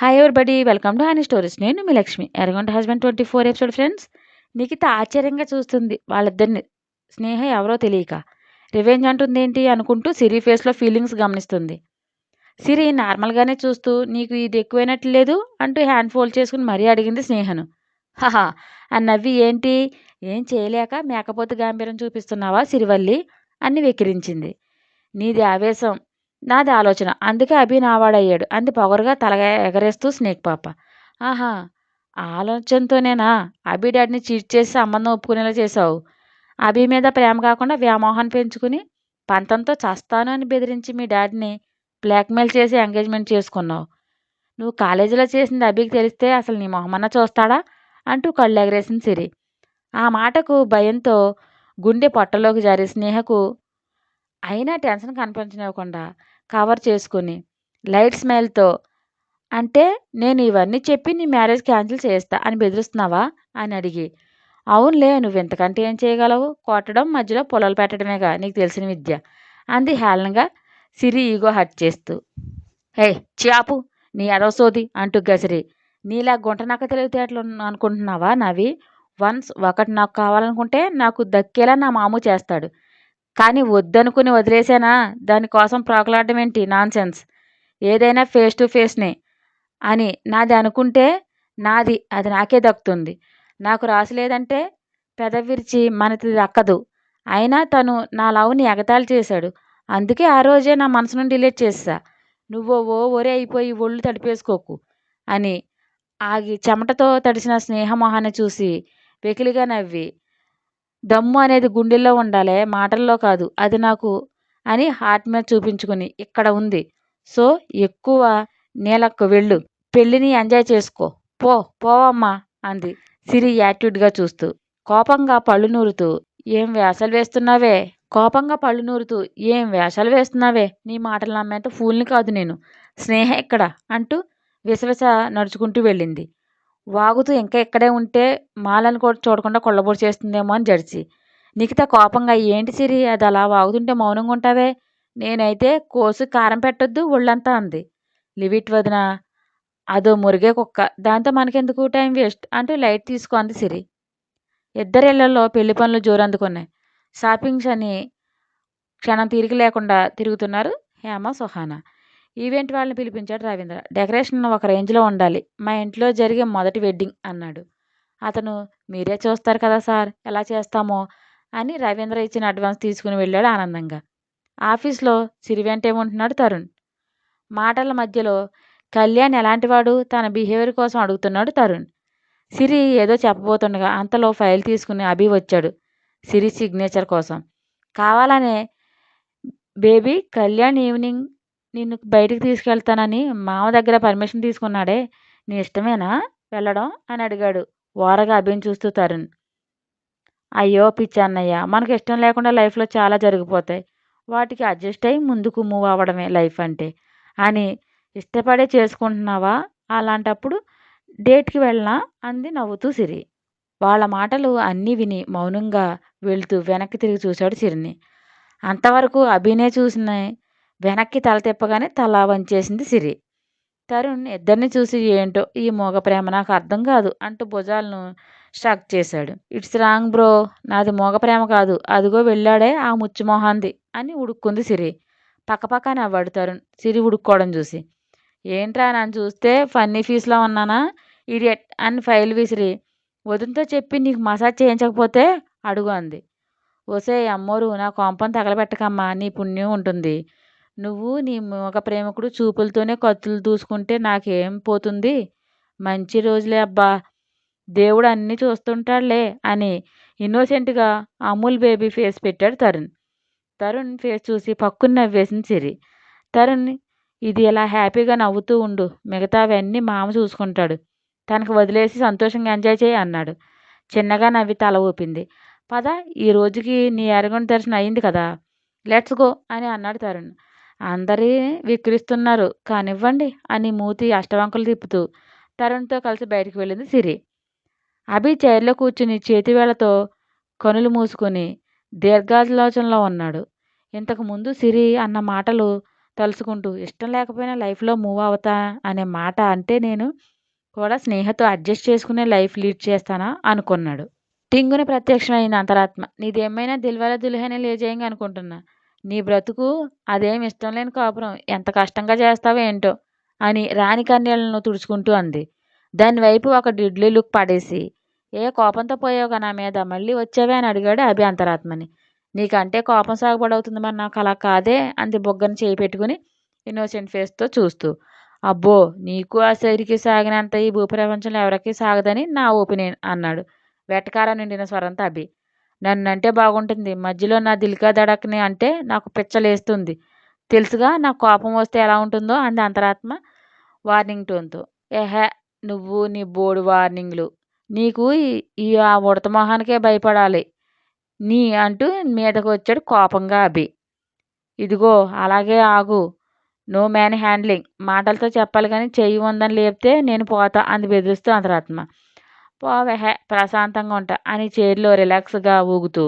Hi everybody welcome to honey stories. నేను మీ లక్ష్మి. ఎరగొండ హస్బెండ్ 24 ఎపిసోడ్ ఫ్రెండ్స్. నిఖిత ఆశ్చర్యంగా చూస్తుంది వాళ్ళిద్దరిని. స్నేహ ఎవరో తెలియక రివెంజ్ అంటుందేంటి అనుకుంటూ సిరి ఫేస్లో ఫీలింగ్స్ గమనిస్తుంది. సిరి నార్మల్గానే చూస్తూ నీకు ఇది ఎక్కువైనట్లు లేదు అంటూ హ్యాండ్ ఫోల్డ్ చేసుకుని మరీ అడిగింది స్నేహను. హహా అని నవ్వి ఏంటి ఏం చేయలేక మేకపోతు గాంభీర్యం చూపిస్తున్నావా సిరివల్లి అని వెక్కిరించింది. నీది ఆవేశం, నాది ఆలోచన, అందుకే అభి నావాడయ్యాడు అంది పొగరుగా తల ఎగరేస్తూ స్నేక్ పాప. ఆహా, ఆలోచనతోనేనా అభి డాడీని చీట్ చేసి సంబంధం ఒప్పుకునేలా చేశావు? అభి మీద ప్రేమ కాకుండా వ్యామోహాన్ని పెంచుకుని పంతంతో చస్తాను అని బెదిరించి మీ డాడీని బ్లాక్మెయిల్ చేసి ఎంగేజ్మెంట్ చేసుకున్నావు. నువ్వు కాలేజీలో చేసింది అభికి తెలిస్తే అసలు నీ మొహమన్నా చూస్తాడా అంటూ కళ్ళు ఎగరేసింది సిరి. ఆ మాటకు భయంతో గుండె పొట్టలోకి జారి స్నేహకు అయినా టెన్షన్ కనిపించనివ్వకుండా కవర్ చేసుకుని లైట్ స్మైల్తో, అంటే నేను ఇవన్నీ చెప్పి నీ మ్యారేజ్ క్యాన్సిల్ చేస్తా అని బెదిరిస్తున్నావా అని అడిగి, అవునులే నువ్వు ఇంతకంటే ఏం చేయగలవు, కొట్టడం మధ్యలో పొలాలు పెట్టడమేగా నీకు తెలిసిన విద్య అంది హేళనగా సిరి ఈగో హట్ చేస్తూ. హే చాపు నీ అరవసోది అంటూ గసిరి, నీలా గుంటనక్క తెలివితేటలు అనుకుంటున్నావా నావి? వన్స్ ఒకటి నాకు కావాలనుకుంటే నాకు దక్కేలా నా మాము చేస్తాడు, కానీ వద్దనుకుని వదిలేసానా దానికోసం ప్రాకులాడడం ఏంటి నాన్సెన్స్? ఏదైనా ఫేస్ టు ఫేస్నే అని నాది అనుకుంటే నాది అది నాకే దక్కుతుంది. నాకు రాసిలేదంటే పెదవిరిచి మనది దక్కదు. అయినా తను నా లవ్ని ఎగతాళి చేశాడు, అందుకే ఆ రోజే నా మనసు నుండి డిలీట్ చేసా. నువ్వో ఒరే అయిపోయి ఒళ్ళు తడిపేసుకోకు అని ఆగి చెమటతో తడిసిన స్నేహమొహాన్ని చూసి వెకిలిగా నవ్వి, దమ్ము అనేది గుండెల్లో ఉండాలే, మాటల్లో కాదు, అది నాకు అని హార్ట్ మీద చూపించుకుని ఇక్కడ ఉంది. సో ఎక్కువ నీళ్ళకు వెళ్ళు, పెళ్ళిని ఎంజాయ్ చేసుకో, పోవమ్మా అంది సిరి యాటిట్యూడ్గా చూస్తూ. కోపంగా పళ్ళు నూరుతూ ఏం వేషాలు వేస్తున్నావే ఏం వేషాలు వేస్తున్నావే, నీ మాటలు నమ్మేంత ఫూల్ని కాదు నేను. స్నేహ ఇక్కడ అంటూ విసవిస నడుచుకుంటూ వెళ్ళింది. వాగుతూ ఇంకా ఇక్కడే ఉంటే మాలను కూడా చూడకుండా కొల్లబొడి చేస్తుందేమో అని జడిచి. నిఖిత కోపంగా ఏంటి సిరి అది అలా వాగుతుంటే మౌనంగా ఉంటావే, నేనైతే కోసు కారం పెట్టొద్దు ఒళ్ళంతా అంది. లివిట్ వదిన, అదో మురిగే కుక్క, దాంతో మనకెందుకు టైం వేస్ట్ అంటూ లైట్ తీసుకో అంది సిరి. ఇద్దరిళ్లలో పెళ్లి పనులు జోరందుకున్నాయి. షాపింగ్స్ అని క్షణం తీరిక లేకుండా తిరుగుతున్నారు హేమ సుహానా. ఈవెంట్ వాళ్ళని పిలిపించాడు రవీంద్ర. డెకరేషన్ ఒక రేంజ్లో ఉండాలి, మా ఇంట్లో జరిగే మొదటి వెడ్డింగ్ అన్నాడు. అతను మీరే చూస్తారు కదా సార్ ఎలా చేస్తామో అని రవీంద్ర ఇచ్చిన అడ్వాన్స్ తీసుకుని వెళ్ళాడు ఆనందంగా. ఆఫీస్లో సిరి వెంటే ఉంటున్నాడు తరుణ్. మాటల మధ్యలో కళ్యాణ్ ఎలాంటివాడు తన బిహేవియర్ కోసం అడుగుతున్నాడు తరుణ్. సిరి ఏదో చెప్పబోతుండగా అంతలో ఫైల్ తీసుకుని అభి వచ్చాడు సిరి సిగ్నేచర్ కోసం. కావాలనే బేబీ, కళ్యాణ్ ఈవినింగ్ నిన్ను బయటికి తీసుకెళ్తానని మామ దగ్గర పర్మిషన్ తీసుకున్నాడే, నీ ఇష్టమేనా వెళ్ళడం అని అడిగాడు ఓరగా అభిని చూస్తూ తరుణ్. అయ్యో పిచ్చి అన్నయ్య, మనకు ఇష్టం లేకుండా లైఫ్లో చాలా జరిగిపోతాయి, వాటికి అడ్జస్ట్ అయ్యి ముందుకు మూవ్ అవ్వడమే లైఫ్ అంటే అని ఇష్టపడే చేసుకుంటున్నావా, అలాంటప్పుడు డేట్కి వెళ్ళనా అంది నవ్వుతూ సిరి. వాళ్ళ మాటలు అన్నీ విని మౌనంగా వెళుతూ వెనక్కి తిరిగి చూశాడు సిరిని. అంతవరకు అభినే చూసిన వెనక్కి తల తిప్పగానే తల వంచేసింది సిరి. తరుణ్ ఇద్దరిని చూసి ఏంటో ఈ మోగ ప్రేమ నాకు అర్థం కాదు అంటూ భుజాలను షాక్ చేశాడు. ఇట్స్ రాంగ్ బ్రో, నాది మోగ ప్రేమ కాదు, అదిగో వెళ్ళాడే ఆ ముచ్చిమోహాంది అని ఉడుక్కుంది సిరి. పక్కపక్క నవ్వాడు తరుణ్ సిరి ఉడుక్కోవడం చూసి. ఏంట్రా నన్ను చూస్తే ఫన్నీ ఫీస్లో ఉన్నానా ఇడియట్ అని ఫైల్ విసిరి, వదినతో చెప్పి నీకు మసాజ్ చేయించకపోతే అడుగు అంది. ఓసే అమ్మోరు, నా కొంపను తగలబెట్టకమ్మా, నీ పుణ్యం ఉంటుంది. నువ్వు నీ మగ ప్రేమికుడు చూపులతోనే కత్తులు దూసుకుంటే నాకేం పోతుంది, మంచి రోజులే అబ్బా, దేవుడు అన్నీ చూస్తుంటాడులే అని ఇన్నోసెంట్గా అమూల్ బేబీ ఫేస్ పెట్టాడు తరుణ్. తరుణ్ ఫేస్ చూసి పక్కున నవ్వేసింది సిరి. తరుణ్, ఇది ఇలా హ్యాపీగా నవ్వుతూ ఉండు, మిగతావన్నీ మామ చూసుకుంటాడు, తనకు వదిలేసి సంతోషంగా ఎంజాయ్ చేయి అన్నాడు. చిన్నగా నవ్వి తల ఊపింది. పద, ఈ రోజుకి నీ అరగొండ దర్శనం అయింది కదా, లెట్స్ గో అని అన్నాడు తరుణ్. అందరి విక్రిస్తున్నారు కానివ్వండి అని మూతి అష్టవంకలు తిప్పుతూ తరుణ్తో కలిసి బయటికి వెళ్ళింది సిరి. అభి చైర్లో కూర్చుని చేతివేళ్లతో కనులు మూసుకొని దీర్ఘాలోచనలో ఉన్నాడు. ఇంతకు ముందు సిరి అన్న మాటలు తలుచుకుంటూ. ఇష్టం లేకపోయినా లైఫ్‌లో మూవ్ అవుతా అనే మాట అంటే నేను కూడా స్నేహతో అడ్జస్ట్ చేసుకునే లైఫ్ లీడ్ చేస్తానా అనుకున్నాడు. టింగున ప్రత్యక్షమైంది అంతరాత్మ. నీదేమైనా 'దిల్‌వాలే దుల్హనియా లే జాయేంగే' అనుకుంటున్నా. నీ బ్రతుకు అదేం ఇష్టం లేని కాపురం. ఎంత కష్టంగా చేస్తావో ఏంటో అని రాణి కన్నీళ్లను తుడుచుకుంటూ అంది. దాని వైపు ఒక డిడ్లీ లుక్ పడేసి, ఏ కోపంతో పోయావుగా నా మీద, మళ్ళీ వచ్చావే అని అడిగాడు అభి అంతరాత్మని. నీకంటే కోపం సాగుబడవుతుంది మరి నాకు అలా కాదే అంది బుగ్గన చేయి పెట్టుకుని ఇన్నోసెంట్ ఫేస్‌తో చూస్తూ. అబ్బో! నీకు ఆ సైడికి సాగినంత ఈ భూప్రపంచంలో ఎవరికీ సాగదని నా ఒపీనియన్ అన్నాడు వెటకారం నిండిన స్వరంతో అభి. నన్నంటే బాగుంటుంది. మధ్యలో నా 'దిల్ కా ధడక్'ని అంటే నాకు పిచ్చలేస్తుంది. తెలుసుగా నాకు కోపం వస్తే ఎలా ఉంటుందో అంది అంతరాత్మ వార్నింగ్ టోన్‌తో. ఎహే! నువ్వు నీ బోడి వార్నింగ్‌లు. నీకు ఈ ఆ ఉడత మొహానికే భయపడాలి. అంటూ మీదకొచ్చాడు కోపంగా అభి. ఇదిగో అలాగే ఆగు. No man handling. మాటలతో చెప్పాలి గానీ చెయ్యి ఉందని లేపితే నేను పోతా అంది బెదిరిస్తూ అంతరాత్మ. పోవెహే! ప్రశాంతంగా ఉంటా అని చైర్‌లో రిలాక్స్‌గా ఊగుతూ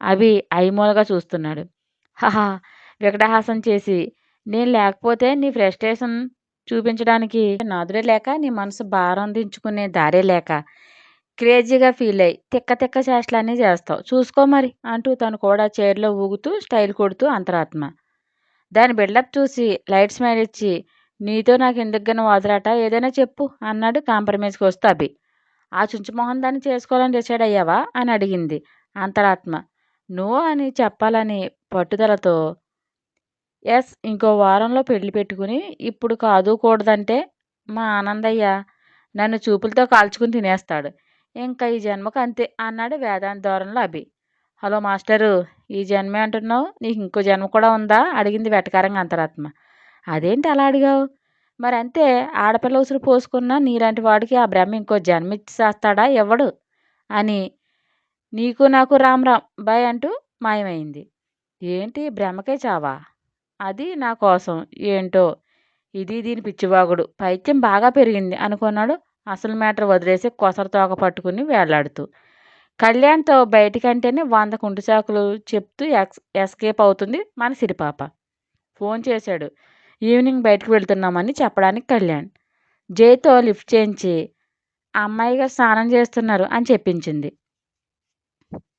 అభి ఐమూలగా చూస్తున్నాడు. హహ! వికటహాసం చేసి. నేను లేకపోతే నీ ఫ్రస్ట్రేషన్ చూపించడానికి నాథుడే లేక, నీ మనసు భారం దించుకునే దారే లేక, క్రేజీగా ఫీలయ్యి తిక్క తిక్క చేష్టలన్నీ చేస్తావు. చూసుకో మరి అంటూ తను కూడా చైర్‌లో ఊగుతూ స్టైల్ కొడుతూ అంతరాత్మ. దాని బిల్డప్ చూసి లైట్ స్మైల్ ఇచ్చి, నీతో నాకెందుకుగాని వదలట ఏదైనా చెప్పు అన్నాడు కాంప్రమైజ్‌కి వస్తూ అభి. ఆ చుంచు మొహం దాన్ని చేసుకోవాలని డిసైడ్ అయ్యావా అని అడిగింది అంతరాత్మ. నో అని చెప్పాలని పట్టుదలతో. ఎస్, ఇంకో వారంలో పెళ్లి పెట్టుకుని ఇప్పుడు కాదు కూడదంటే మా ఆనందయ్య నన్ను చూపులతో కాల్చుకుని తినేస్తాడు. ఇంకా ఈ జన్మకు అంతే అన్నాడు వేదాంత ధోరణిలో అభి. హలో మాస్టరు, ఈ జన్మే అంటున్నావు, నీకు ఇంకో జన్మ కూడా ఉందా అడిగింది వెటకారంగా అంతరాత్మ. అదేంటి అలా అడిగావు? మరి అంతే, ఆడపిల్ల ఉసురు పోసుకున్న నీలాంటి వాడికి ఆ బ్రహ్మ ఇంకో జన్మ ఇచ్చేస్తాడా ఇవ్వడు అని నీకు నాకు రామ్ రామ్ బాయ్ అంటూ మాయమైంది. ఏంటి బ్రహ్మకే చావా? అది నా కోసం ఏంటో ఇది దీని పిచ్చివాగుడు పైత్యం బాగా పెరిగింది అనుకున్నాడు అసలు మ్యాటర్ వదిలేసి కొసర తోక పట్టుకుని వేలాడుతూ. కళ్యాణ్‌తో బయటికంటేనే 100 కుంటి సాకులు చెప్తూ ఎస్కేప్ అవుతుంది మన సిరిపాప. ఫోన్ చేశాడు. ఈవినింగ్ బయటకు వెళ్తున్నామని చెప్పడానికి కళ్యాణ్. జైతో లిఫ్ట్ చేయించి అమ్మాయి గారు స్నానం చేస్తున్నారు అని చెప్పించింది.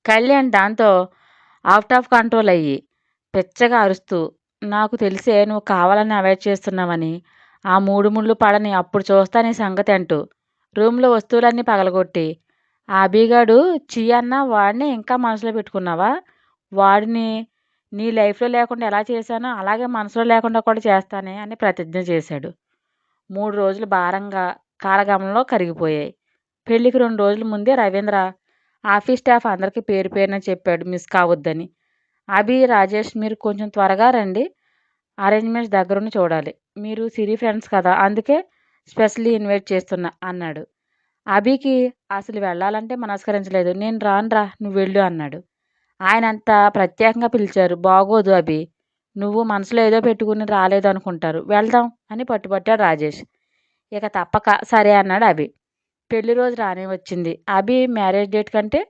కళ్యాణ్ దాంతో ఔట్ ఆఫ్ కంట్రోల్ అయ్యి పిచ్చగా అరుస్తూ, నాకు తెలిసే నువ్వు కావాలని అవాయిడ్ చేస్తున్నావని, ఆ 3 ముళ్ళు పడని అప్పుడు చూస్తా నీ సంగతి అంటూ రూమ్‌లో వస్తువులన్నీ పగలగొట్టి, ఆ అభిగాడు ఛీ అన్న వాడిని ఇంకా మనసులో పెట్టుకున్నావా? వాడిని నీ లైఫ్‌లో లేకుండా ఎలా చేశానో అలాగే మనసులో లేకుండా కూడా చేస్తానే అని ప్రతిజ్ఞ చేశాడు. 3 రోజులు భారంగా కాలగమనంలో కరిగిపోయాయి. పెళ్ళికి 2 రోజుల ముందే రవీంద్ర ఆఫీస్ స్టాఫ్ అందరికీ పేరు పేరున చెప్పాడు మిస్ కావద్దని. అభి, రాజేష్ మీరు కొంచెం త్వరగా రండి. అరేంజ్మెంట్స్ దగ్గరుండి చూడాలి. మీరు సిరి ఫ్రెండ్స్ కదా, అందుకే స్పెషల్లీ ఇన్వైట్ చేస్తున్నా అన్నాడు. అభికి అసలు వెళ్ళాలంటే మనస్కరించలేదు. నేను రానురా నువ్వు వెళ్ళు అన్నాడు. ఆయనంత ప్రత్యేకంగా పిలిచారు. బాగోదు అభి. నువ్వు మనసులో ఏదో పెట్టుకుని రాలేదు అనుకుంటారు. వెళ్దాం అని పట్టుబట్టాడు రాజేష్. ఇక తప్పక సరే అన్నాడు అభి. పెళ్లి రోజు రానే వచ్చింది. అభి మ్యారేజ్ డేట్ కంటే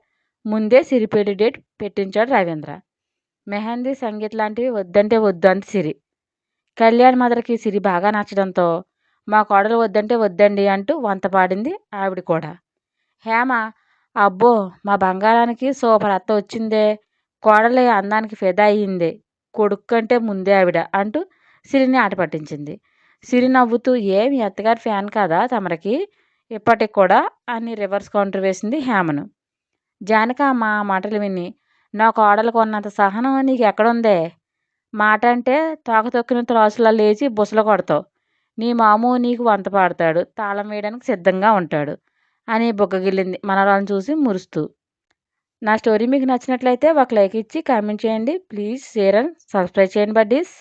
ముందే సిరి పెళ్లి డేట్ పెట్టించాడు రవీంద్ర. మెహందీ, సంగీత్ లాంటివి వద్దంటే వద్దు అంది సిరి. కళ్యాణ్ మదర్‌కి సిరి బాగా నచ్చడంతో మా కోడలు వద్దంటే వద్దండి అంటూ వంత పాడింది ఆవిడ కూడా. హేమ, అబ్బో! మా బంగారానికి సూపర్ అత్త వచ్చిందే. కోడలి అందానికి ఫిదా అయ్యిందే. కొడుకు కంటే ముందే ఆవిడ అంటూ సిరిని ఆట పట్టించింది. సిరి నవ్వుతూ ఏ మీ అత్తగారి ఫ్యాన్ కాదా తమరికి ఇప్పటికి కూడా అని రివర్స్ కౌంటర్ వేసింది హేమను. జానకమ్మ ఆ మాటలు విని నా కోడలికి ఉన్నంత సహనం నీకు ఎక్కడుందే? మాట అంటే తోక తొక్కిన త్రాసులా లేచి బుసలు కొడతావు. నీ మాము నీకు వంత పాడతాడు. తాళం వేయడానికి సిద్ధంగా ఉంటాడు అని బుగ్గగిల్లింది మనవరాలను చూసి మురుస్తూ. నా స్టోరీ మీకు నచ్చినట్లయితే ఒక లైక్ ఇచ్చి కామెంట్ చేయండి. ప్లీజ్ షేర్ అండ్ సబ్స్క్రైబ్ చేయండి బడ్డీస్.